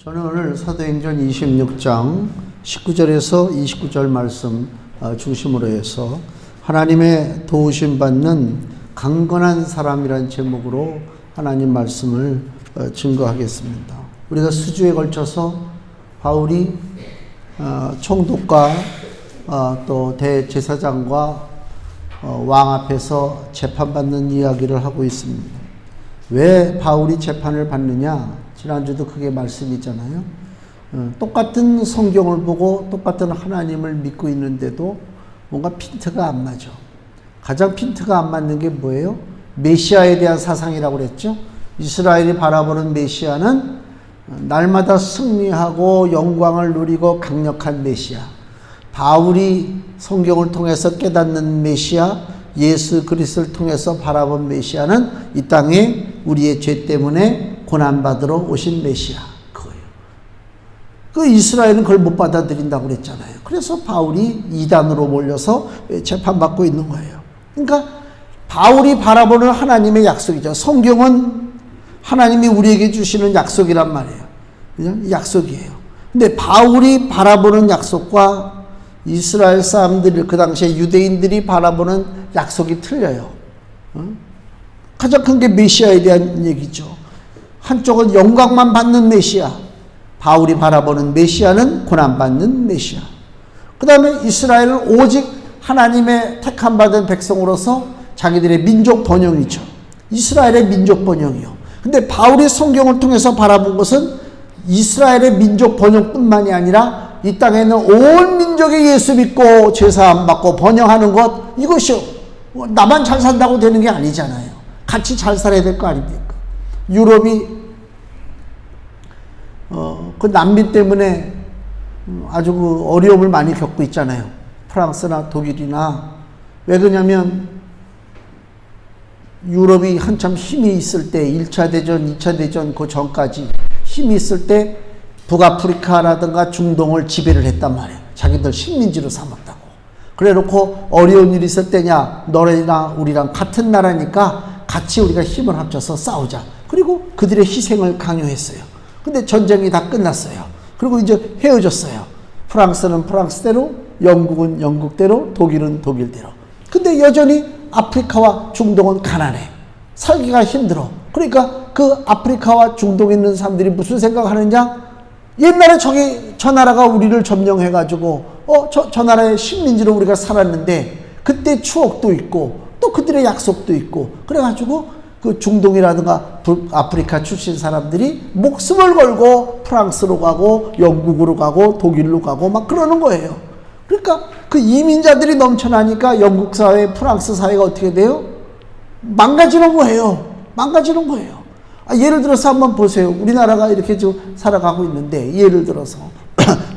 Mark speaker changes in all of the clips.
Speaker 1: 저는 오늘 사도행전 26장 19절에서 29절 말씀 중심으로 해서 하나님의 도우심 받는 강건한 사람이라는 제목으로 하나님 말씀을 증거하겠습니다. 우리가 수주에 걸쳐서 바울이 총독과 또 대제사장과 왕 앞에서 재판받는 이야기를 하고 있습니다. 왜 바울이 재판을 받느냐? 지난주도 그게 말씀이잖아요. 똑같은 성경을 보고 똑같은 하나님을 믿고 있는데도 뭔가 핀트가 안 맞아. 가장 핀트가 안 맞는 게 뭐예요? 메시아에 대한 사상이라고 그랬죠. 이스라엘이 바라보는 메시아는 날마다 승리하고 영광을 누리고 강력한 메시아. 바울이 성경을 통해서 깨닫는 메시아, 예수 그리스도를 통해서 바라본 메시아는 이 땅에 우리의 죄 때문에 고난받으러 오신 메시아, 그거예요. 그 이스라엘은 그걸 못 받아들인다고 그랬잖아요. 그래서 바울이 이단으로 몰려서 재판받고 있는 거예요. 그러니까 바울이 바라보는 하나님의 약속이죠. 성경은 하나님이 우리에게 주시는 약속이란 말이에요. 그냥 약속이에요. 근데 바울이 바라보는 약속과 이스라엘 사람들, 그 당시에 유대인들이 바라보는 약속이 틀려요. 가장 큰 게 메시아에 대한 얘기죠. 한쪽은 영광만 받는 메시아, 바울이 바라보는 메시아는 고난받는 메시아. 그 다음에 이스라엘은 오직 하나님의 택함받은 백성으로서 자기들의 민족 번영이죠. 이스라엘의 민족 번영이요. 근데 바울이 성경을 통해서 바라본 것은 이스라엘의 민족 번영뿐만이 아니라 이 땅에는 온 민족이 예수 믿고 제사함 받고 번영하는 것, 이것이요. 나만 잘 산다고 되는 게 아니잖아요. 같이 잘 살아야 될 거 아닙니까? 유럽이 그 난민 때문에 아주 그 어려움을 많이 겪고 있잖아요. 프랑스나 독일이나. 왜 그러냐면 유럽이 한참 힘이 있을 때 1차 대전, 2차 대전 그 전까지 힘이 있을 때 북아프리카라든가 중동을 지배를 했단 말이에요. 자기들 식민지로 삼았다고. 그래 놓고 어려운 일이 있을 때냐, 너네나 우리랑 같은 나라니까 같이 우리가 힘을 합쳐서 싸우자. 그리고 그들의 희생을 강요했어요. 근데 전쟁이 다 끝났어요. 그리고 이제 헤어졌어요. 프랑스는 프랑스대로, 영국은 영국대로, 독일은 독일대로. 근데 여전히 아프리카와 중동은 가난해. 살기가 힘들어. 그러니까 그 아프리카와 중동에 있는 사람들이 무슨 생각하느냐? 옛날에 저 나라가 우리를 점령해가지고 저 나라의 식민지로 우리가 살았는데 그때 추억도 있고 또 그들의 약속도 있고 그래가지고 그 중동이라든가 아프리카 출신 사람들이 목숨을 걸고 프랑스로 가고 영국으로 가고 독일로 가고 막 그러는 거예요. 그러니까 그 이민자들이 넘쳐나니까 영국 사회, 프랑스 사회가 어떻게 돼요? 망가지는 거예요. 망가지는 거예요. 예를 들어서 한번 보세요. 우리나라가 이렇게 좀 살아가고 있는데 예를 들어서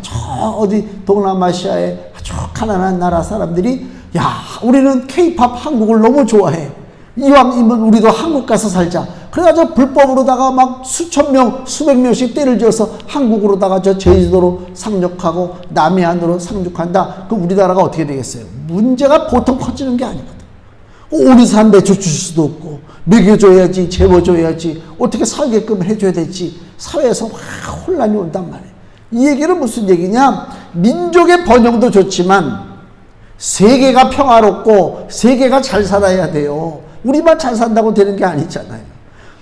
Speaker 1: 저 어디 동남아시아의 아주 가난한 나라 사람들이 야, 우리는 K-팝 한국을 너무 좋아해. 이왕이면 우리도 한국 가서 살자. 그래가지고 불법으로다가 막 수천 명, 수백 명씩 때를 지어서 한국으로다가 저 제주도로 상륙하고 남해안으로 상륙한다. 그럼 우리나라가 어떻게 되겠어요? 문제가 보통 커지는 게 아니거든. 우리 사람 매출 줄 수도 없고, 먹여줘야지, 재워줘야지, 어떻게 살게끔 해줘야 될지 사회에서 확 혼란이 온단 말이에요. 이 얘기는 무슨 얘기냐? 민족의 번영도 좋지만 세계가 평화롭고 세계가 잘 살아야 돼요. 우리만 잘 산다고 되는 게 아니잖아요.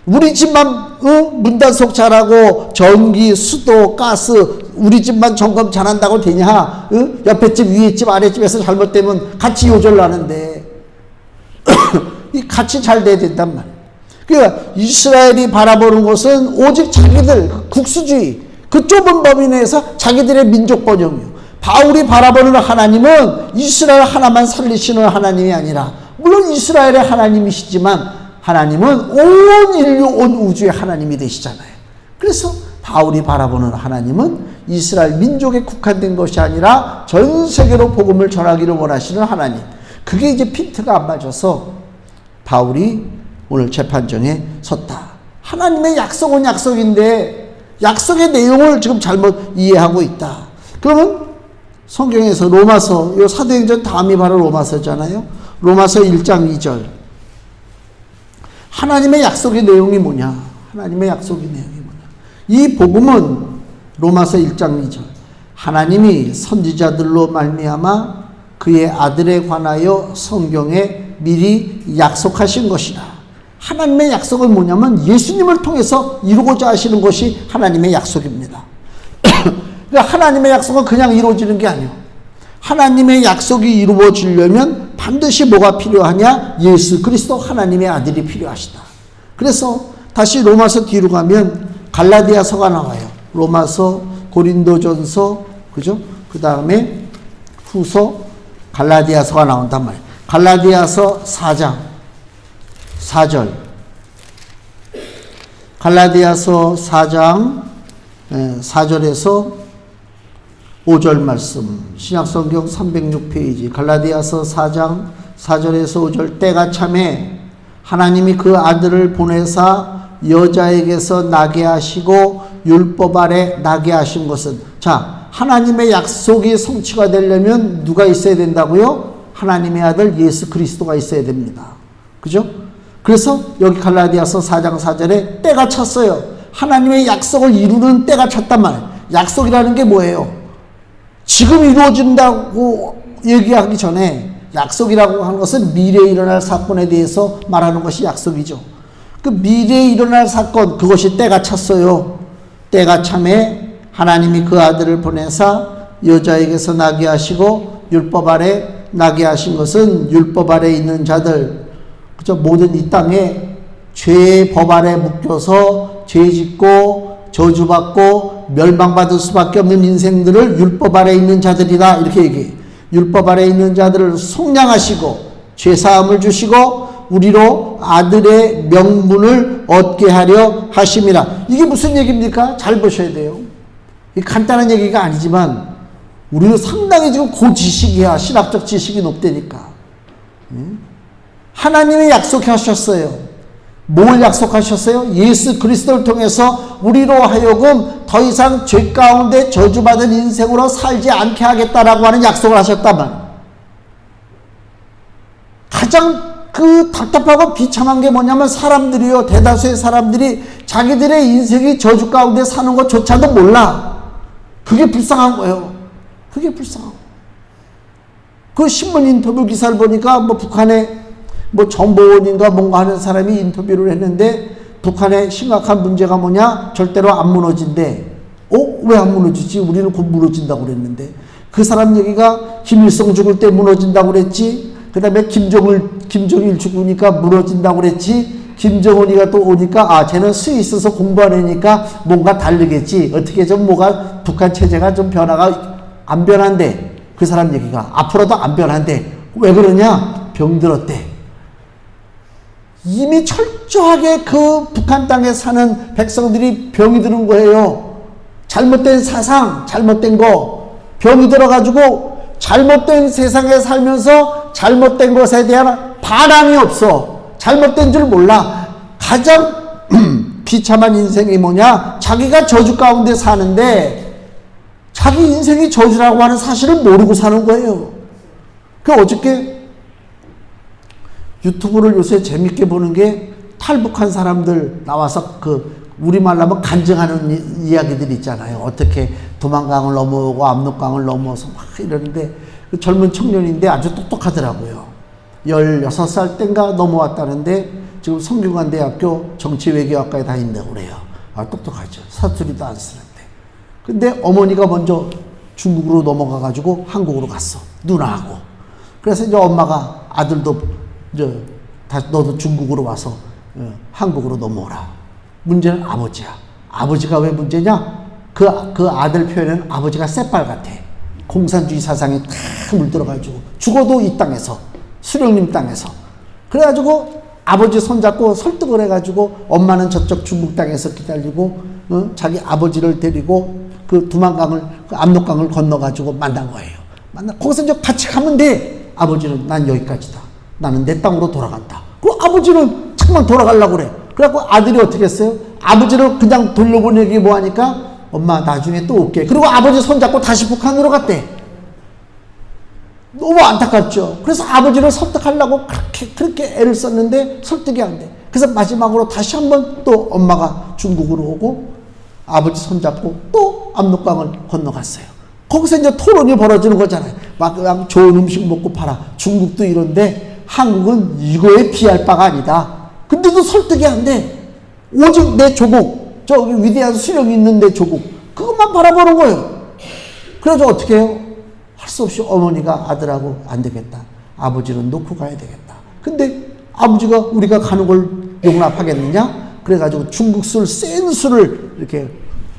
Speaker 1: 우리 집만 문단속 잘하고 전기, 수도, 가스 우리 집만 점검 잘한다고 되냐? 옆에 집, 위에 집, 아래 집에서 잘못되면 같이 요절나는데 이 같이 잘 돼야 된단 말이에요. 그러니까 이스라엘이 바라보는 것은 오직 자기들 국수주의, 그 좁은 범위 내에서 자기들의 민족 번영이요. 바울이 바라보는 하나님은 이스라엘 하나만 살리시는 하나님이 아니라 물론 이스라엘의 하나님이시지만 하나님은 온 인류, 온 우주의 하나님이 되시잖아요. 그래서 바울이 바라보는 하나님은 이스라엘 민족에 국한된 것이 아니라 전 세계로 복음을 전하기를 원하시는 하나님. 그게 이제 핀트가 안 맞아서 바울이 오늘 재판정에 섰다. 하나님의 약속은 약속인데 약속의 내용을 지금 잘못 이해하고 있다. 그러면 성경에서 로마서, 이 사도행전 다음이 바로 로마서잖아요. 로마서 1장 2절. 하나님의 약속의 내용이 뭐냐? 하나님의 약속의 내용이 뭐냐? 이 복음은 로마서 1장 2절. 하나님이 선지자들로 말미암아 그의 아들에 관하여 성경에 미리 약속하신 것이라. 하나님의 약속은 뭐냐면 예수님을 통해서 이루고자 하시는 것이 하나님의 약속입니다. 그러니까 하나님의 약속은 그냥 이루어지는 게 아니에요. 하나님의 약속이 이루어지려면 반드시 뭐가 필요하냐? 예수 그리스도 하나님의 아들이 필요하시다. 그래서 다시 로마서 뒤로 가면 갈라디아서가 나와요. 로마서, 고린도전서, 그죠? 그 다음에 후서, 갈라디아서가 나온단 말이에요. 갈라디아서 4장 4절. 갈라디아서 4장 4절에서 5절 말씀. 신약성경 306페이지. 갈라디아서 4장 4절에서 5절. 때가 참에 하나님이 그 아들을 보내사 여자에게서 나게 하시고 율법 아래 나게 하신 것은, 자, 하나님의 약속이 성취가 되려면 누가 있어야 된다고요? 하나님의 아들 예수 그리스도가 있어야 됩니다. 그죠? 그래서 여기 갈라디아서 4장 4절에 때가 찼어요. 하나님의 약속을 이루는 때가 찼단 말이에요. 약속이라는 게 뭐예요? 지금 이루어진다고 얘기하기 전에, 약속이라고 하는 것은 미래에 일어날 사건에 대해서 말하는 것이 약속이죠. 그 미래에 일어날 사건, 그것이 때가 찼어요. 때가 참에 하나님이 그 아들을 보내사 여자에게서 나게 하시고 율법 아래 나게 하신 것은 율법 아래 있는 자들, 그죠? 모든 이 땅에 죄의 법 아래 묶여서 죄 짓고 저주받고 멸망받을 수밖에 없는 인생들을 율법 아래 있는 자들이다, 이렇게 얘기해요. 율법 아래 있는 자들을 속량하시고 죄사함을 주시고 우리로 아들의 명분을 얻게 하려 하심이라. 이게 무슨 얘기입니까? 잘 보셔야 돼요. 이 간단한 얘기가 아니지만 우리는 상당히 지금 고지식이야. 신학적 지식이 높다니까. 하나님이 약속하셨어요. 뭘 약속하셨어요? 예수 그리스도를 통해서 우리로 하여금 더 이상 죄 가운데 저주받은 인생으로 살지 않게 하겠다라고 하는 약속을 하셨다만, 가장 그 답답하고 비참한 게 뭐냐면 사람들이요, 대다수의 사람들이 자기들의 인생이 저주 가운데 사는 것조차도 몰라. 그게 불쌍한 거예요. 그게 불쌍하고. 그 신문 인터뷰 기사를 보니까 뭐 북한에 뭐 정보원인가 뭔가 하는 사람이 인터뷰를 했는데, 북한의 심각한 문제가 뭐냐? 절대로 안 무너진대. 왜 안 무너지지? 우리는 곧 무너진다고 그랬는데. 그 사람 얘기가 김일성 죽을 때 무너진다고 그랬지. 그 다음에 김정일 죽으니까 무너진다고 그랬지. 김정은이가 또 오니까 쟤는 스위스에서 공부하려니까 뭔가 다르겠지. 어떻게 좀 뭐가 북한 체제가 좀 변화가 안 변한대. 그 사람 얘기가 앞으로도 안 변한대. 왜 그러냐? 병들었대. 이미 철저하게 그 북한 땅에 사는 백성들이 병이 드는 거예요. 잘못된 사상, 잘못된 거, 병이 들어가지고 잘못된 세상에 살면서 잘못된 것에 대한 반항이 없어. 잘못된 줄 몰라. 가장 비참한 인생이 뭐냐? 자기가 저주 가운데 사는데 자기 인생이 저주라고 하는 사실을 모르고 사는 거예요. 그 어저께 유튜브를 요새 재밌게 보는 게 탈북한 사람들 나와서 그 우리말로 하면 간증하는 이야기들 있잖아요. 어떻게 도망강을 넘어오고 압록강을 넘어서 막 이러는데, 그 젊은 청년인데 아주 똑똑하더라고요. 16살 땐가 넘어왔다는데 지금 성균관대학교 정치외교학과에 다닌다고 그래요. 똑똑하죠. 사투리도 안 쓰는데. 근데 어머니가 먼저 중국으로 넘어가가지고 한국으로 갔어. 누나하고. 그래서 이제 엄마가 아들도 너도 중국으로 와서 한국으로 넘어오라. 문제는 아버지야. 아버지가 왜 문제냐? 그 아들 표현은 아버지가 새빨 같아. 공산주의 사상에 탁 물들어가지고 죽어도 이 땅에서, 수령님 땅에서. 그래가지고 아버지 손잡고 설득을 해가지고 엄마는 저쪽 중국 땅에서 기다리고 자기 아버지를 데리고 그 두만강을, 그 압록강을 건너가지고 만난 거예요. 거기서 이제 같이 가면 돼. 아버지는 난 여기까지다. 나는 내 땅으로 돌아간다. 그 아버지는 잠깐 돌아가려고 그래. 그래갖고 아들이 어떻게 했어요? 아버지를 그냥 돌려보내기 뭐하니까 엄마 나중에 또 올게. 그리고 아버지 손잡고 다시 북한으로 갔대. 너무 안타깝죠. 그래서 아버지를 설득하려고 그렇게 애를 썼는데 설득이 안 돼. 그래서 마지막으로 다시 한번 또 엄마가 중국으로 오고 아버지 손잡고 또 압록강을 건너갔어요. 거기서 이제 토론이 벌어지는 거잖아요. 막 좋은 음식 먹고 팔아. 중국도 이런데 한국은 이거에 비할 바가 아니다. 근데도 설득이 안 돼. 오직 내 조국, 저기 위대한 수령이 있는 내 조국, 그것만 바라보는 거예요. 그래서 어떻게 해요? 할 수 없이 어머니가 아들하고 안 되겠다. 아버지는 놓고 가야 되겠다. 근데 아버지가 우리가 가는 걸 용납하겠느냐? 그래가지고 중국 술, 센 술을 이렇게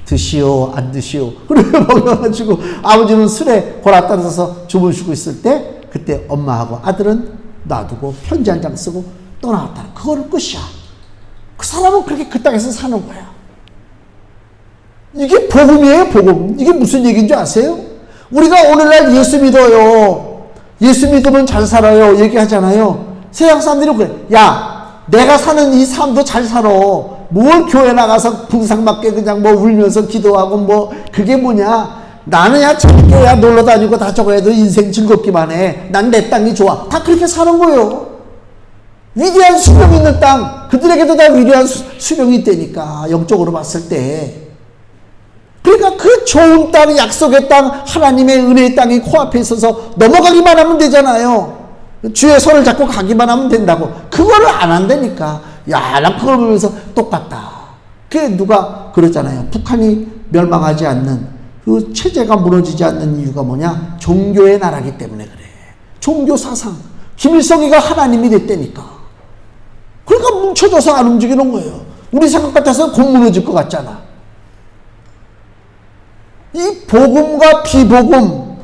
Speaker 1: 드시오, 안 드시오. 그래 먹여가지고 아버지는 술에 골아 떨어져서 주무시고 있을 때 그때 엄마하고 아들은 놔두고 편지 한 장 쓰고 떠나왔다. 그거는 끝이야. 그 사람은 그렇게 그 땅에서 사는 거야. 이게 복음이에요, 복음. 이게 무슨 얘기인 줄 아세요? 우리가 오늘날 예수 믿어요. 예수 믿으면 잘 살아요. 얘기하잖아요. 세상 사람들이 그래. 야, 내가 사는 이 삶도 잘 살아. 뭘 교회 나가서 분상맞게 그냥 뭐 울면서 기도하고 뭐 그게 뭐냐. 나는 야 재밌게 야 놀러 다니고 다 저거 해도 인생 즐겁기만 해. 난 내 땅이 좋아. 다 그렇게 사는 거예요. 위대한 수령이 있는 땅. 그들에게도 다 위대한 수령이 있다니까. 영적으로 봤을 때. 그러니까 그 좋은 땅, 약속의 땅, 하나님의 은혜의 땅이 코앞에 있어서 넘어가기만 하면 되잖아요. 주의 손을 잡고 가기만 하면 된다고. 그거를 안 한다니까. 야, 나 그걸 보면서 똑같다. 그게 누가 그러잖아요. 북한이 멸망하지 않는, 그 체제가 무너지지 않는 이유가 뭐냐? 종교의 나라기 때문에 그래. 종교 사상. 김일성이가 하나님이 됐다니까. 그러니까 뭉쳐져서 안 움직이는 거예요. 우리 생각 같아서 곧 무너질 것 같잖아. 이 복음과 비복음,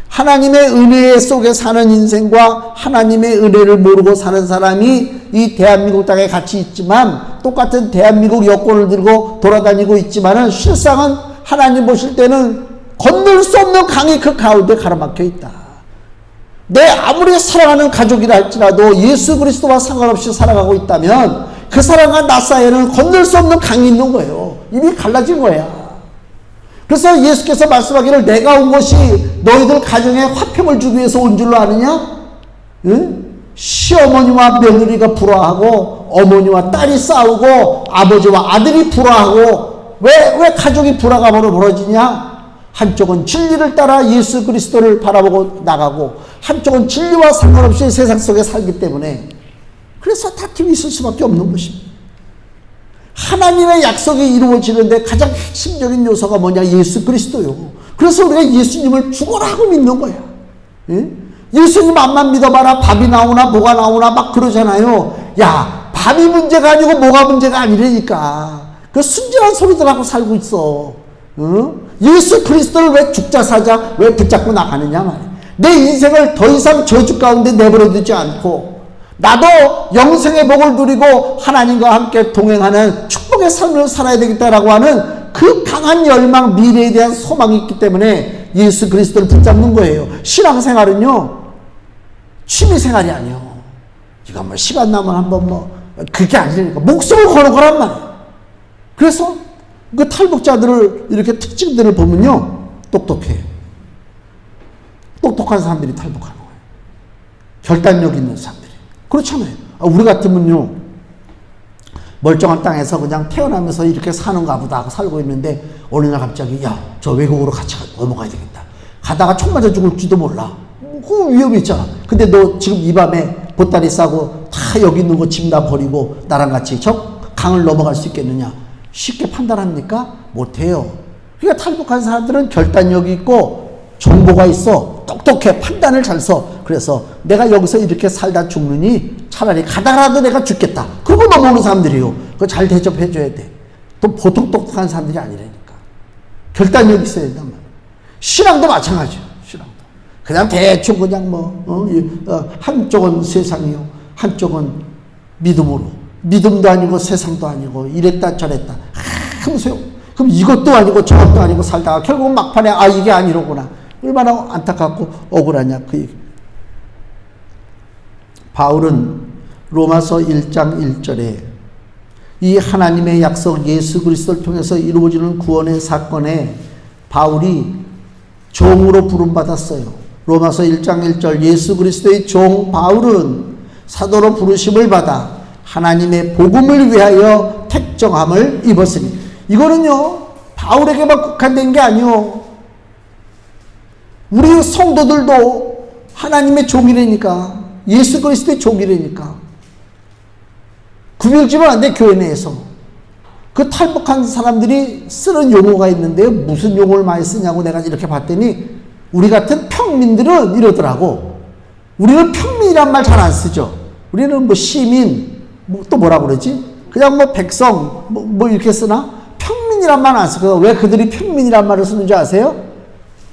Speaker 1: 하나님의 은혜 속에 사는 인생과 하나님의 은혜를 모르고 사는 사람이 이 대한민국 땅에 같이 있지만, 똑같은 대한민국 여권을 들고 돌아다니고 있지만은 실상은 하나님 보실 때는 건널 수 없는 강이 그 가운데 가로막혀 있다. 내 아무리 사랑하는 가족이라 할지라도 예수 그리스도와 상관없이 살아가고 있다면 그 사람과 나 사이에는 건널 수 없는 강이 있는 거예요. 이미 갈라진 거야. 그래서 예수께서 말씀하기를 내가 온 것이 너희들 가정에 화평을 주기 위해서 온 줄로 아느냐? 응? 시어머니와 며느리가 불화하고 어머니와 딸이 싸우고 아버지와 아들이 불화하고 왜 가족이 불화가 벌어지냐? 한쪽은 진리를 따라 예수 그리스도를 바라보고 나가고 한쪽은 진리와 상관없이 세상 속에 살기 때문에 그래서 다툼이 있을 수밖에 없는 것입니다. 하나님의 약속이 이루어지는데 가장 핵심적인 요소가 뭐냐? 예수 그리스도요. 그래서 우리가 예수님을 죽어라 하고 믿는 거야. 예? 예수님 앞만 믿어봐라. 밥이 나오나 뭐가 나오나 막 그러잖아요. 야, 밥이 문제가 아니고 뭐가 문제가 아니라니까. 그 순진한 소리들 하고 살고 있어. 예수 그리스도를 왜 죽자 사자 왜 붙잡고 나가느냐 말이야. 내 인생을 더 이상 저주 가운데 내버려두지 않고 나도 영생의 복을 누리고 하나님과 함께 동행하는 축복의 삶을 살아야 되겠다라고 하는 그 강한 열망, 미래에 대한 소망이 있기 때문에 예수 그리스도를 붙잡는 거예요. 신앙생활은요, 취미생활이 아니요. 이거 뭐 시간 나면 한번 뭐 그게 아니니까 목숨을 거는 거란 말이에요. 그래서 그 탈북자들을 이렇게 특징들을 보면요, 똑똑해요. 똑똑한 사람들이 탈북하는 거예요. 결단력 있는 사람들이. 그렇잖아요. 우리 같으면요, 멀쩡한 땅에서 그냥 태어나면서 이렇게 사는가 보다 하고 살고 있는데 어느 날 갑자기 야, 저 외국으로 같이 넘어가야 되겠다. 가다가 총 맞아 죽을지도 몰라. 그 위험이 있잖아. 근데 너 지금 이 밤에 보따리 싸고 다 여기 있는 거 짐 다 버리고 나랑 같이 저 강을 넘어갈 수 있겠느냐? 쉽게 판단합니까? 못해요. 그러니까 탈북한 사람들은 결단력이 있고 정보가 있어. 똑똑해. 판단을 잘 써. 그래서 내가 여기서 이렇게 살다 죽느니 차라리 가다라도 내가 죽겠다. 그러고 넘어오는 사람들이요. 그거 잘 대접해줘야 돼. 또 보통 똑똑한 사람들이 아니라니까. 결단력이 있어야 된단 말이야. 신앙도 마찬가지예요. 신앙도. 그냥 대충 그냥 한쪽은 세상이요. 한쪽은 믿음으로. 믿음도 아니고 세상도 아니고 이랬다 저랬다. 하면서요. 그럼 이것도 아니고 저것도 아니고 살다가 결국은 막판에 이게 아니로구나. 얼마나 안타깝고 억울하냐 그 얘기. 바울은 로마서 1장 1절에 이 하나님의 약속 예수 그리스도를 통해서 이루어지는 구원의 사건에 바울이 종으로 부름받았어요. 로마서 1장 1절 예수 그리스도의 종 바울은 사도로 부르심을 받아 하나님의 복음을 위하여 택정함을 입었으니, 이거는요 바울에게만 국한된 게 아니요. 우리 성도들도 하나님의 종이라니까. 예수 그리스도의 종이라니까. 구별지면 안 돼, 교회 내에서. 그 탈북한 사람들이 쓰는 용어가 있는데요. 무슨 용어를 많이 쓰냐고 내가 이렇게 봤더니 우리 같은 평민들은 이러더라고. 우리는 평민이란 말 잘 안 쓰죠. 우리는 뭐 시민, 또 뭐라 그러지? 그냥 뭐 백성, 뭐 이렇게 쓰나? 평민이란 말 안 쓰거든. 왜 그들이 평민이란 말을 쓰는지 아세요?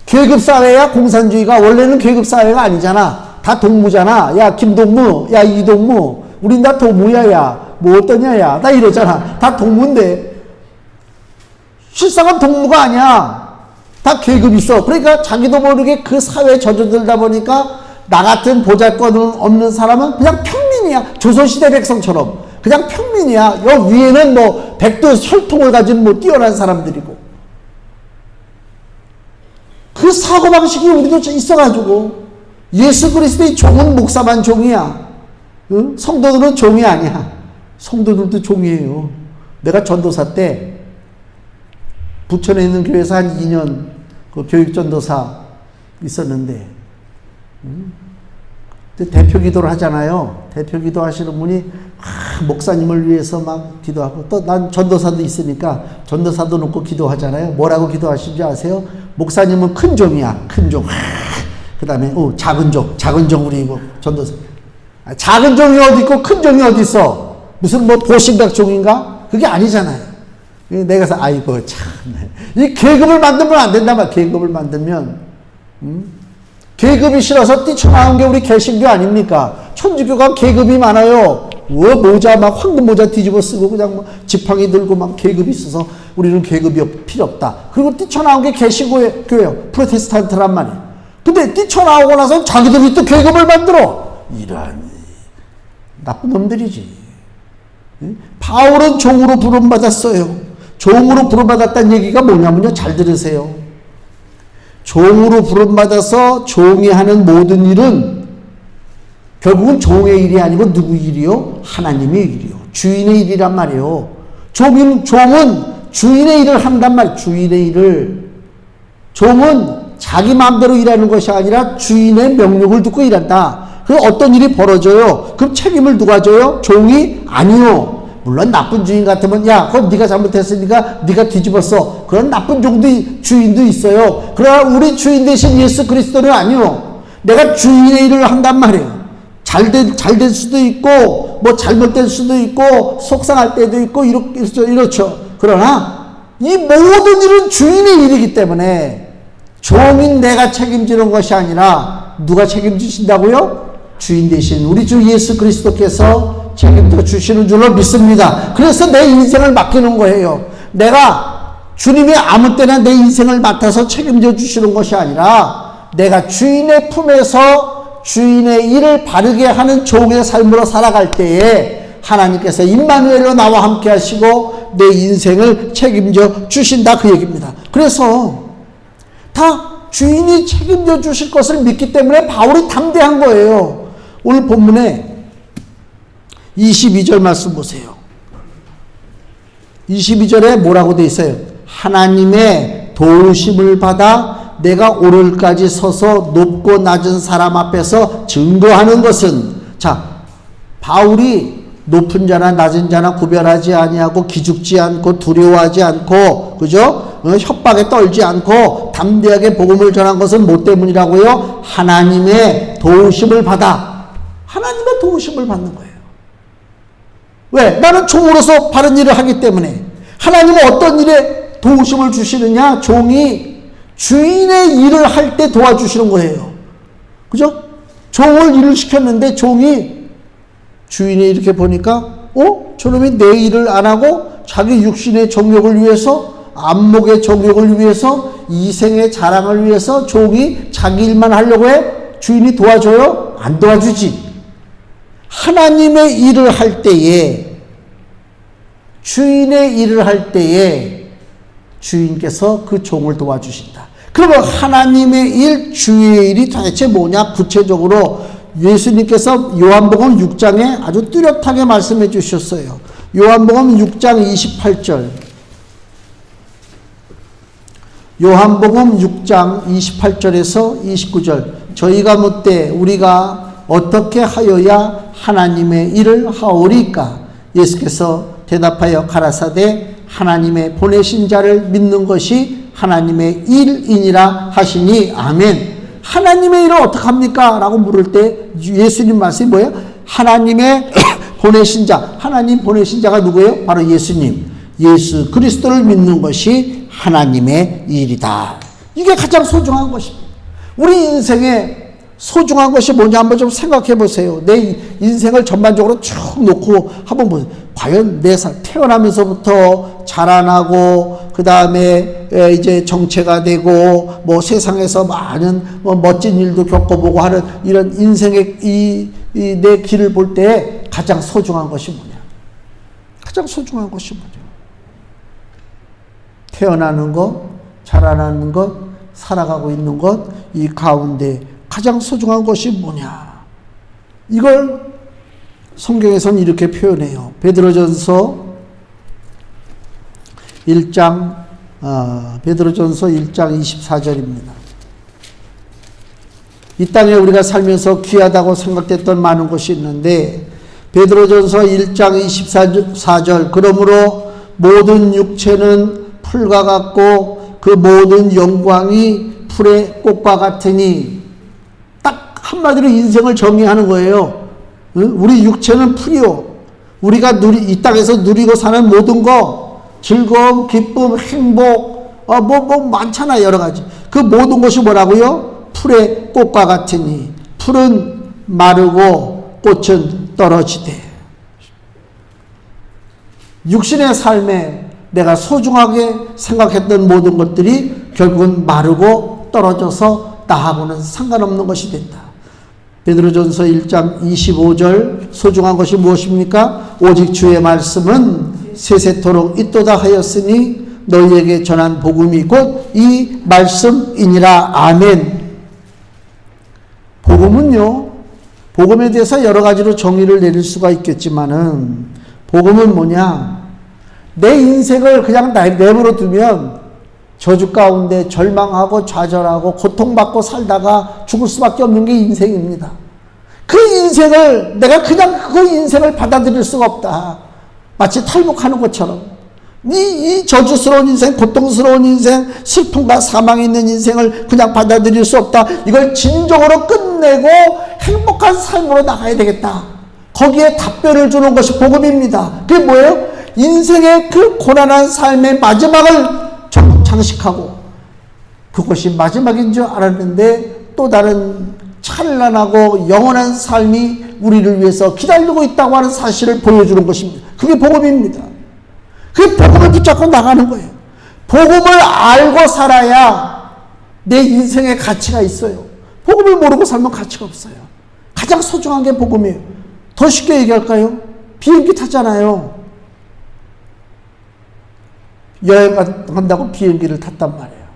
Speaker 1: 계급사회야, 공산주의가. 원래는 계급사회가 아니잖아. 다 동무잖아. 야, 김동무, 야, 이동무. 우린 다 동무야, 야. 뭐 어떠냐, 야. 다 이러잖아. 다 동무인데. 실상은 동무가 아니야. 다 계급이 있어. 그러니까 자기도 모르게 그 사회에 젖어들다 보니까 나 같은 보잘것 없는 사람은 그냥 평민이야. 조선시대 백성처럼. 그냥 평민이야. 여 위에는 뭐 백도 혈통을 가진 뭐 뛰어난 사람들이고. 그 사고방식이 우리도 있어가지고 예수 그리스도의 종은 목사만 종이야. 응? 성도들은 종이 아니야. 성도들도 종이에요. 내가 전도사 때 부천에 있는 교회에서 한 2년 그 교육전도사 있었는데 대표 기도를 하잖아요. 대표 기도 하시는 분이 목사님을 위해서 막 기도하고 또 난 전도사도 있으니까 전도사도 놓고 기도하잖아요. 뭐라고 기도하시는지 아세요? 목사님은 큰 종이야. 큰 종. 그 다음에 작은 종 우리 뭐 전도사. 작은 종이 어디 있고 큰 종이 어디 있어? 무슨 뭐 보신각 종인가? 그게 아니잖아요. 내가 그래서 아이고 참. 이 계급을 만들면 안 된단 말이야. 계급을 만들면. 계급이 싫어서 뛰쳐나온 게 우리 개신교 아닙니까? 천주교가 계급이 많아요. 모자 막 황금 모자 뒤집어 쓰고 그냥 뭐 지팡이 들고 막 계급이 있어서 우리는 계급이 필요 없다. 그리고 뛰쳐나온 게 개신교예요. 프로테스탄트란 말이에요. 근데 뛰쳐나오고 나서 자기들이 또 계급을 만들어. 이런 나쁜 놈들이지. 바울은 종으로 부름받았어요. 종으로 부름받았다는 얘기가 뭐냐면요. 잘 들으세요. 종으로 부름받아서 종이 하는 모든 일은 결국은 종의 일이 아니고 누구 일이요? 하나님의 일이요. 주인의 일이란 말이에요. 종은 주인의 일을 한단 말이에요. 주인의 일을. 종은 자기 마음대로 일하는 것이 아니라 주인의 명령을 듣고 일한다. 그럼 어떤 일이 벌어져요? 그럼 책임을 누가 져요? 종이? 아니요. 물론 나쁜 주인 같으면 야 그건 네가 잘못했으니까 네가 뒤집었어. 그런 나쁜 주인도 있어요. 그러나 우리 주인 대신 예수 그리스도는 아니요. 내가 주인의 일을 한단 말이에요. 잘 될 수도 있고 뭐 잘못될 수도 있고 속상할 때도 있고 이렇죠. 그러나 이 모든 일은 주인의 일이기 때문에 종인 내가 책임지는 것이 아니라 누가 책임지신다고요? 주인 대신 우리 주 예수 그리스도께서 책임져 주시는 줄로 믿습니다. 그래서 내 인생을 맡기는 거예요. 내가 주님이 아무 때나 내 인생을 맡아서 책임져 주시는 것이 아니라 내가 주인의 품에서 주인의 일을 바르게 하는 종의 삶으로 살아갈 때에 하나님께서 임마누엘로 나와 함께 하시고 내 인생을 책임져 주신다 그 얘기입니다. 그래서 다 주인이 책임져 주실 것을 믿기 때문에 바울이 담대한 거예요. 오늘 본문에 22절 말씀 보세요. 22절에 뭐라고 돼 있어요? 하나님의 도우심을 받아 내가 오늘까지 서서 높고 낮은 사람 앞에서 증거하는 것은 자 바울이 높은 자나 낮은 자나 구별하지 아니하고 기죽지 않고 두려워하지 않고 그죠? 협박에 떨지 않고 담대하게 복음을 전한 것은 뭐 때문이라고요? 하나님의 도우심을 받아 하나님의 도우심을 받는 거예요. 왜? 나는 종으로서 바른 일을 하기 때문에. 하나님은 어떤 일에 도우심을 주시느냐? 종이 주인의 일을 할 때 도와주시는 거예요. 그죠? 종을 일을 시켰는데 종이 주인이 이렇게 보니까 저놈이 내 일을 안 하고 자기 육신의 정욕을 위해서 안목의 정욕을 위해서 이생의 자랑을 위해서 종이 자기 일만 하려고 해? 주인이 도와줘요? 안 도와주지. 하나님의 일을 할 때에 주인의 일을 할 때에 주인께서 그 종을 도와주신다. 그러면 하나님의 일, 주의 일이 도대체 뭐냐? 구체적으로 예수님께서 요한복음 6장에 아주 뚜렷하게 말씀해 주셨어요. 요한복음 6장 28절 요한복음 6장 28절에서 29절. 저희가 묻되 우리가 어떻게 하여야 하나님의 일을 하오리까? 예수께서 대답하여 가라사대 하나님의 보내신 자를 믿는 것이 하나님의 일이니라 하시니 아멘. 하나님의 일을 어떻게 합니까? 라고 물을 때 예수님 말씀이 뭐예요? 하나님의 보내신 자. 하나님 보내신 자가 누구예요? 바로 예수님. 예수 그리스도를 믿는 것이 하나님의 일이다. 이게 가장 소중한 것입니다. 우리 인생에 소중한 것이 뭐냐 한번 좀 생각해 보세요. 내 인생을 전반적으로 쭉 놓고 한번 보세요. 과연 내 삶, 태어나면서부터 자라나고, 그 다음에 이제 정체가 되고, 뭐 세상에서 많은 멋진 일도 겪어보고 하는 이런 인생의 내 길을 볼 때 가장 소중한 것이 뭐냐? 가장 소중한 것이 뭐냐? 태어나는 것, 자라나는 것, 살아가고 있는 것, 이 가운데 가장 소중한 것이 뭐냐? 이걸 성경에서는 이렇게 표현해요. 베드로전서 1장 24절입니다. 이 땅에 우리가 살면서 귀하다고 생각됐던 많은 것이 있는데, 베드로전서 1장 24절, 그러므로 모든 육체는 풀과 같고 그 모든 영광이 풀의 꽃과 같으니, 딱 한마디로 인생을 정의하는 거예요. 우리 육체는 풀이요. 우리가 이 땅에서 누리고 사는 모든 거, 즐거움, 기쁨, 행복, 뭐 많잖아, 여러 가지. 그 모든 것이 뭐라고요? 풀의 꽃과 같으니, 풀은 마르고 꽃은 떨어지되. 육신의 삶에 내가 소중하게 생각했던 모든 것들이 결국은 마르고 떨어져서 나하고는 상관없는 것이 된다. 베드로전서 1장 25절, 소중한 것이 무엇입니까? 오직 주의 말씀은 세세토록 있도다 하였으니 너희에게 전한 복음이 곧 이 말씀이니라. 아멘. 복음은요, 복음에 대해서 여러 가지로 정의를 내릴 수가 있겠지만은, 복음은 뭐냐? 내 인생을 그냥 내버려 두면 저주 가운데 절망하고 좌절하고 고통받고 살다가 죽을 수밖에 없는 게 인생입니다. 그 인생을 내가 그냥 그 인생을 받아들일 수가 없다. 마치 탈북하는 것처럼 이 저주스러운 인생, 고통스러운 인생, 슬픔과 사망이 있는 인생을 그냥 받아들일 수 없다. 이걸 진정으로 끝내고 행복한 삶으로 나가야 되겠다. 거기에 답변을 주는 것이 복음입니다. 그게 뭐예요? 인생의 그 고난한 삶의 마지막을 장식하고, 그것이 마지막인 줄 알았는데 또 다른 찬란하고 영원한 삶이 우리를 위해서 기다리고 있다고 하는 사실을 보여주는 것입니다. 그게 복음입니다. 그 복음을 붙잡고 나가는 거예요. 복음을 알고 살아야 내 인생에 가치가 있어요. 복음을 모르고 살면 가치가 없어요. 가장 소중한 게 복음이에요. 더 쉽게 얘기할까요? 비행기 탔잖아요. 여행 간다고 비행기를 탔단 말이에요.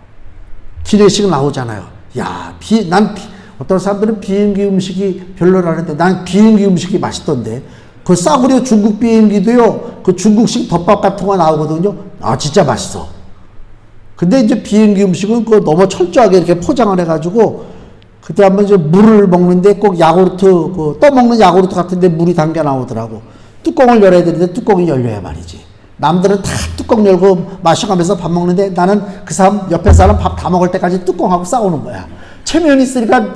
Speaker 1: 기내식 나오잖아요. 야, 어떤 사람들은 비행기 음식이 별로라는데 난 비행기 음식이 맛있던데. 그 싸구려 중국 비행기도요, 그 중국식 덮밥 같은 거 나오거든요. 아, 진짜 맛있어. 근데 이제 비행기 음식은 그거 너무 철저하게 이렇게 포장을 해가지고, 그때 한번 이제 물을 먹는데 꼭 야구르트, 그 떠먹는 야구르트 같은데 물이 담겨 나오더라고. 뚜껑을 열어야 되는데 뚜껑이 열려야 말이지. 남들은 다 뚜껑 열고 마셔가면서 밥 먹는데 나는 그 사람, 옆에 사람 밥 다 먹을 때까지 뚜껑하고 싸우는 거야. 체면이 있으니까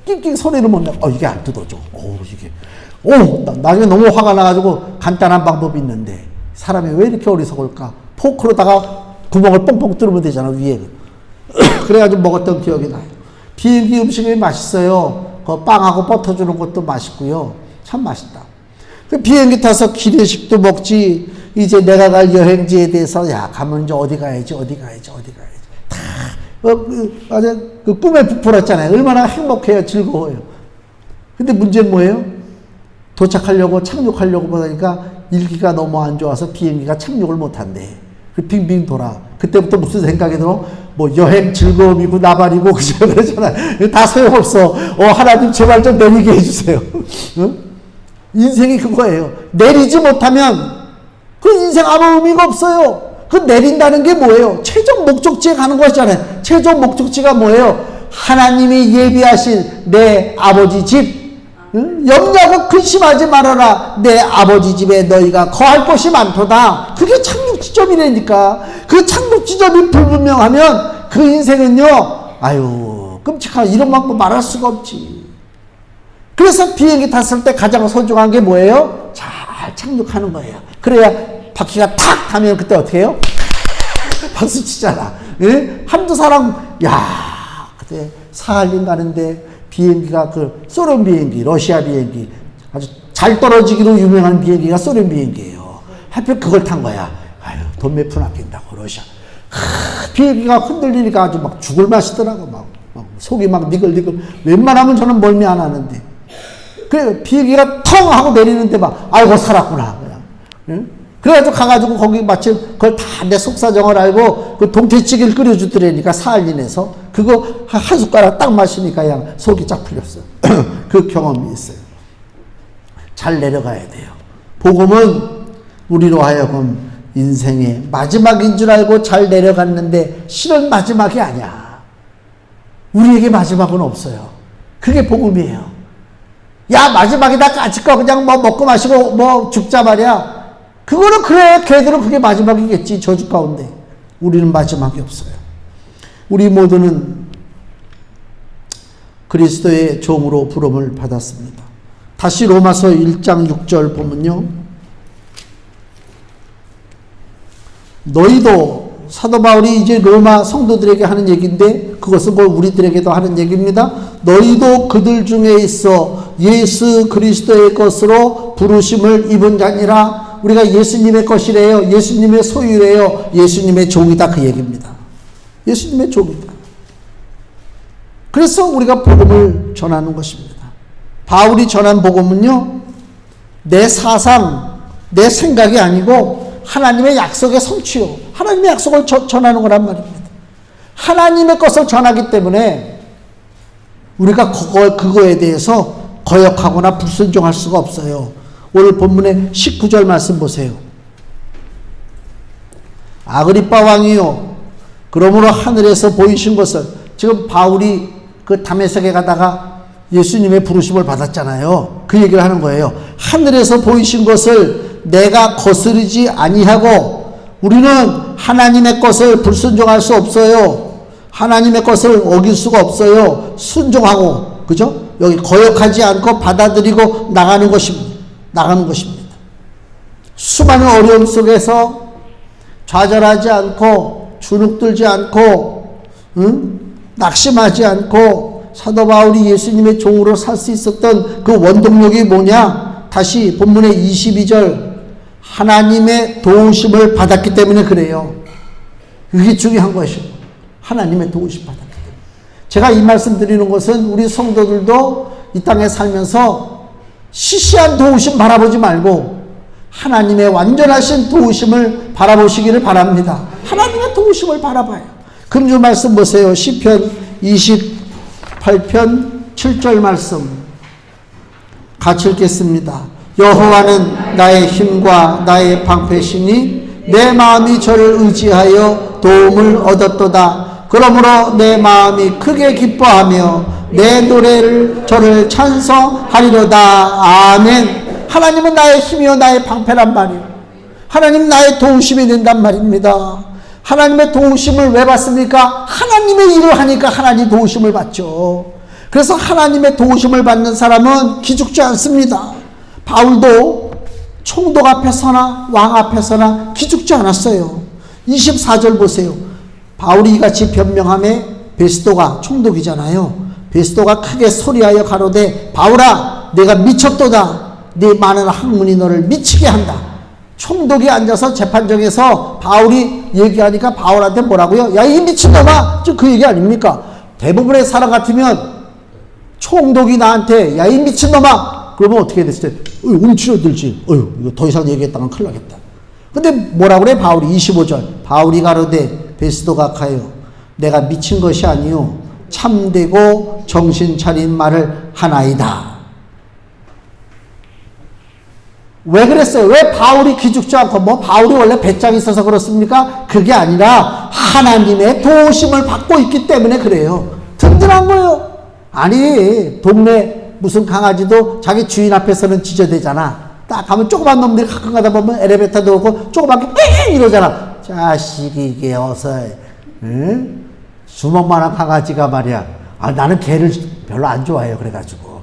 Speaker 1: 낑낑 소리를 못 내고, 이게 안 뜯어져. 이게. 나중에 너무 화가 나가지고 간단한 방법이 있는데, 사람이 왜 이렇게 어리석을까? 포크로다가 구멍을 뻥뻥 뚫으면 되잖아, 위에. 그래가지고 먹었던 기억이 나요. 비행기 음식이 맛있어요. 그 빵하고 버터 주는 것도 맛있고요. 참 맛있다. 그 비행기 타서 기내식도 먹지. 이제 내가 갈 여행지에 대해서, 가면 이제 어디 가야지. 다, 아주 그 꿈에 부풀었잖아요. 얼마나 행복해요. 즐거워요. 근데 문제는 뭐예요? 도착하려고, 착륙하려고 보니까 일기가 너무 안 좋아서 비행기가 착륙을 못 한대. 그 빙빙 돌아. 그때부터 무슨 생각이 들어? 뭐 여행 즐거움이고 나발이고 그러잖아요. 다 소용없어. 하나님 제발 좀 내리게 해주세요. 응? 인생이 그거예요. 내리지 못하면 그 인생 아무 의미가 없어요. 그 내린다는 게 뭐예요? 최종 목적지에 가는 거잖아요. 최종 목적지가 뭐예요? 하나님이 예비하신 내 아버지 집. 염려하고 근심하지 말아라. 내 아버지 집에 너희가 거할 곳이 많도다. 그게 착륙 지점이라니까. 그 착륙 지점이 불분명하면 그 인생은요, 아유, 끔찍한 이런 방법 말할 수가 없지. 그래서 비행기 탔을 때 가장 소중한 게 뭐예요? 잘 착륙하는 거예요. 그래야 바퀴가 탁 타면 그때 어떻게 해요? 박수 치잖아. 예? 한두 사람, 야, 그때 사할린 가는데 비행기가 그 소련 비행기, 러시아 비행기, 아주 잘 떨어지기로 유명한 비행기가 소련 비행기예요. 하필 그걸 탄 거야. 아유, 돈 몇 푼 아낀다고, 러시아. 비행기가 흔들리니까 아주 막 죽을 맛이더라고. 막 속이 막 니글니글. 웬만하면 저는 멀미 안 하는데. 그래, 비행기가 텅 하고 내리는데 막, 아이고, 살았구나. 그냥. 응? 그래가지고 가가지고 거기 마침 그걸 다 내 속사정을 알고 그 동태찌개를 끓여주더라니까 사할린에서 그거 한 숟가락 딱 마시니까 그냥 속이 쫙 풀렸어요. 그 경험이 있어요. 잘 내려가야 돼요. 복음은 우리로 하여금 인생의 마지막인 줄 알고 잘 내려갔는데 실은 마지막이 아니야. 우리에게 마지막은 없어요. 그게 복음이에요. 야, 마지막이다 까짓거 그냥 뭐 먹고 마시고 뭐 죽자 말이야. 그거는 그래, 걔들은 그게 마지막이겠지, 저주 가운데. 우리는 마지막이 없어요. 우리 모두는 그리스도의 종으로 부름을 받았습니다. 다시 로마서 1장 6절 보면요. 너희도, 사도 바울이 이제 로마 성도들에게 하는 얘기인데 그것은 뭐 우리들에게도 하는 얘기입니다. 너희도 그들 중에 있어 예수 그리스도의 것으로 부르심을 입은 자니라. 우리가 예수님의 것이래요. 예수님의 소유래요. 예수님의 종이다, 그 얘기입니다. 예수님의 종이다. 그래서 우리가 복음을 전하는 것입니다. 바울이 전한 복음은요, 내 사상, 내 생각이 아니고 하나님의 약속의 성취요. 하나님의 약속을 전하는 거란 말입니다. 하나님의 것을 전하기 때문에 우리가 그거에 대해서 거역하거나 불순종할 수가 없어요. 오늘 본문의 19절 말씀 보세요. 아그리빠 왕이요, 그러므로 하늘에서 보이신 것을, 지금 바울이 그 다메섹에 가다가 예수님의 부르심을 받았잖아요. 그 얘기를 하는 거예요. 하늘에서 보이신 것을 내가 거스르지 아니하고, 우리는 하나님의 것을 불순종할 수 없어요. 하나님의 것을 어길 수가 없어요. 순종하고, 그죠? 여기 거역하지 않고 받아들이고 나가는 것입니다. 수많은 어려움 속에서 좌절하지 않고 주눅들지 않고 낙심하지 않고 사도 바울이 예수님의 종으로 살 수 있었던 그 원동력이 뭐냐? 다시 본문의 22절, 하나님의 도우심을 받았기 때문에 그래요. 그게 중요한 것이고, 하나님의 도우심 받았기 때문에. 제가 이 말씀 드리는 것은 우리 성도들도 이 땅에 살면서 시시한 도우심 바라보지 말고 하나님의 완전하신 도우심을 바라보시기를 바랍니다. 하나님의 도우심을 바라봐요. 금주 말씀 보세요. 시편 28편 7절 말씀 같이 읽겠습니다. 여호와는 나의 힘과 나의 방패시니 내 마음이 저를 의지하여 도움을 얻었도다. 그러므로 내 마음이 크게 기뻐하며 내 노래를 저를 찬송하리로다. 아멘. 하나님은 나의 힘이요 나의 방패란 말이에요. 하나님 나의 도우심이 된단 말입니다. 하나님의 도우심을 왜 받습니까? 하나님의 일을 하니까 하나님 도우심을 받죠. 그래서 하나님의 도우심을 받는 사람은 기죽지 않습니다. 바울도 총독 앞에서나 왕 앞에서나 기죽지 않았어요. 24절 보세요. 바울이 이같이 변명함에 베스도가 총독이잖아요. 베스도가 크게 소리하여 가로되 바울아 내가 미쳤도다. 네 많은 학문이 너를 미치게 한다. 총독이 앉아서 재판정에서 바울이 얘기하니까 바울한테 뭐라고요? 야, 이 미친놈아! 그 얘기 아닙니까? 대부분의 사람 같으면 총독이 나한테 야, 이 미친놈아! 그러면 어떻게 됐을 때 움츠러들지. 이거 더 이상 얘기했다간 큰일 나겠다. 근데 뭐라 그래? 바울이 25절 바울이 가로되 베스도가 가요 내가 미친 것이 아니요 참되고 정신 차린 말을 하나이다. 왜 그랬어요? 왜 바울이 기죽지 않고, 뭐 바울이 원래 배짱이 있어서 그렇습니까? 그게 아니라 하나님의 도우심을 받고 있기 때문에 그래요. 든든한 거예요. 아니, 동네 무슨 강아지도 자기 주인 앞에서는 지저대잖아. 딱 가면 조그만 놈들이 가끔 가다 보면 엘리베이터 들어오고 조그맣게 삥 이러잖아. 자식이 이게 어서, 응? 주먹만한 강아지가 말이야. 아, 나는 개를 별로 안 좋아해요. 그래가지고.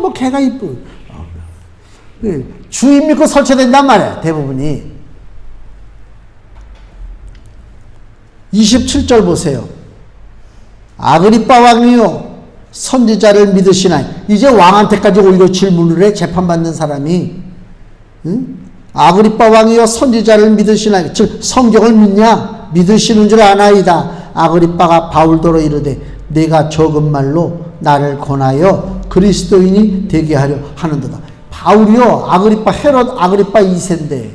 Speaker 1: 뭐 개가 이쁘. 주인 믿고 설치된단 말이야. 대부분이. 27절 보세요. 아그리빠 왕이요 선지자를 믿으시나이. 이제 왕한테까지 오히려 질문을 해. 재판받는 사람이. 응? 아그리빠 왕이요 선지자를 믿으시나이. 즉 성경을 믿냐? 믿으시는 줄 아나이다. 아그리빠가 바울더러 이르되 내가 적은 말로 나를 권하여 그리스도인이 되게 하려 하는도다. 바울이요 아그리빠 헤롯 아그리빠 2세인데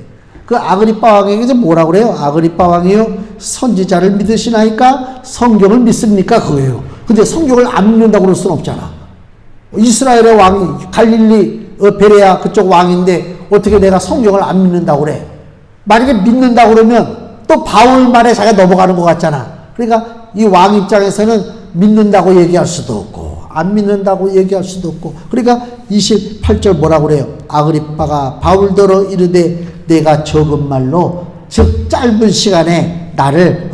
Speaker 1: 그 아그리빠 왕에게 이제 뭐라고 그래요? 아그리빠 왕이요 선지자를 믿으시나이까? 성경을 믿습니까? 그거예요. 근데 성경을 안 믿는다고 그럴 수는 없잖아. 이스라엘의 왕이 갈릴리 베레아 그쪽 왕인데 어떻게 내가 성경을 안 믿는다고 그래? 만약에 믿는다고 그러면 또 바울 말에 자기가 넘어가는 것 같잖아. 그러니까 이 왕 입장에서는 믿는다고 얘기할 수도 없고 안 믿는다고 얘기할 수도 없고. 그러니까 28절 뭐라고 그래요? 아그리빠가 바울더러 이르되 내가 적은 말로 즉 짧은 시간에 나를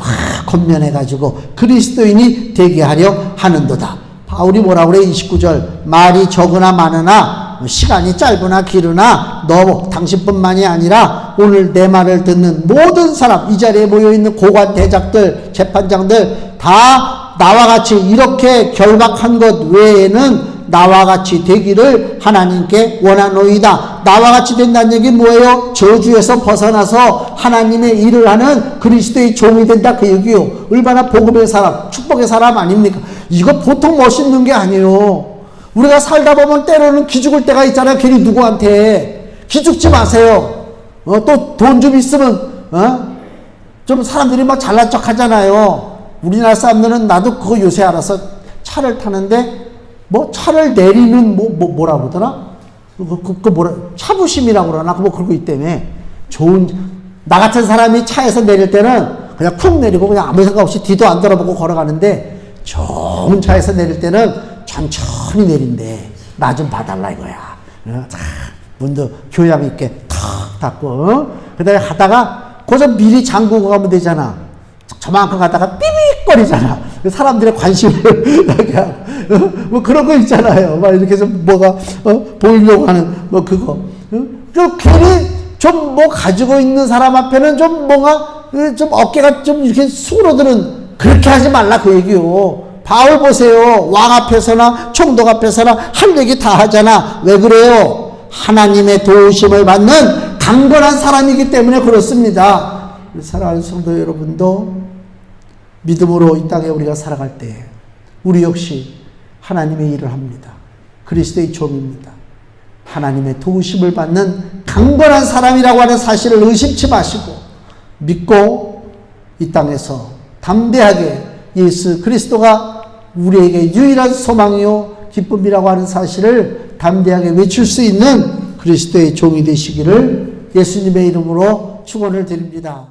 Speaker 1: 건면해가지고 그리스도인이 되게 하려 하는도다. 바울이 뭐라고 그래? 29절 말이 적으나 많으나 시간이 짧으나 기르나 너 당신뿐만이 아니라 오늘 내 말을 듣는 모든 사람 이 자리에 모여있는 고관 대작들 재판장들 다 나와 같이 이렇게 결박한 것 외에는 나와 같이 되기를 하나님께 원하노이다. 나와 같이 된다는 얘기 뭐예요? 저주에서 벗어나서 하나님의 일을 하는 그리스도의 종이 된다 그 얘기요. 얼마나 복음의 사람 축복의 사람 아닙니까? 이거 보통 멋있는 게 아니에요. 우리가 살다 보면 때로는 기죽을 때가 있잖아요. 괜히 누구한테. 기죽지 마세요. 또 돈 좀 있으면 좀 사람들이 막 잘난 척 하잖아요. 우리나라 사람들은 나도 그거 요새 알아서 차를 타는데 뭐 차를 내리는 뭐라 그러더라? 그 뭐라 차부심이라고 그러나 뭐 그러고 있다며. 나 같은 사람이 차에서 내릴 때는 그냥 푹 내리고 그냥 아무 생각 없이 뒤도 안 돌아보고 걸어가는데 좋은 차에서 내릴 때는 천천히 내린대. 나 좀 봐달라 이거야. 문도 교양 있게 탁 닫고 그 다음에 하다가 거기서 미리 잠그고 가면 되잖아. 저만큼 가다가 삐빅거리잖아. 사람들의 관심을 나게 하고 뭐 그런 거 있잖아요. 막 이렇게 좀 뭐가 보이려고 하는 뭐 그거. 좀 괜히 좀 뭐 가지고 있는 사람 앞에는 좀 뭔가 좀 어깨가 좀 이렇게 수그러드는 그렇게 하지 말라 그 얘기요. 바울 보세요. 왕 앞에서나 총독 앞에서나 할 얘기 다 하잖아. 왜 그래요? 하나님의 도우심을 받는 강건한 사람이기 때문에 그렇습니다. 사랑하는 성도 여러분도 믿음으로 이 땅에 우리가 살아갈 때 우리 역시 하나님의 일을 합니다. 그리스도의 종입니다. 하나님의 도우심을 받는 강건한 사람이라고 하는 사실을 의심치 마시고 믿고 이 땅에서 담대하게 예수 그리스도가 우리에게 유일한 소망이요 기쁨이라고 하는 사실을 담대하게 외칠 수 있는 그리스도의 종이 되시기를 예수님의 이름으로 축원을 드립니다.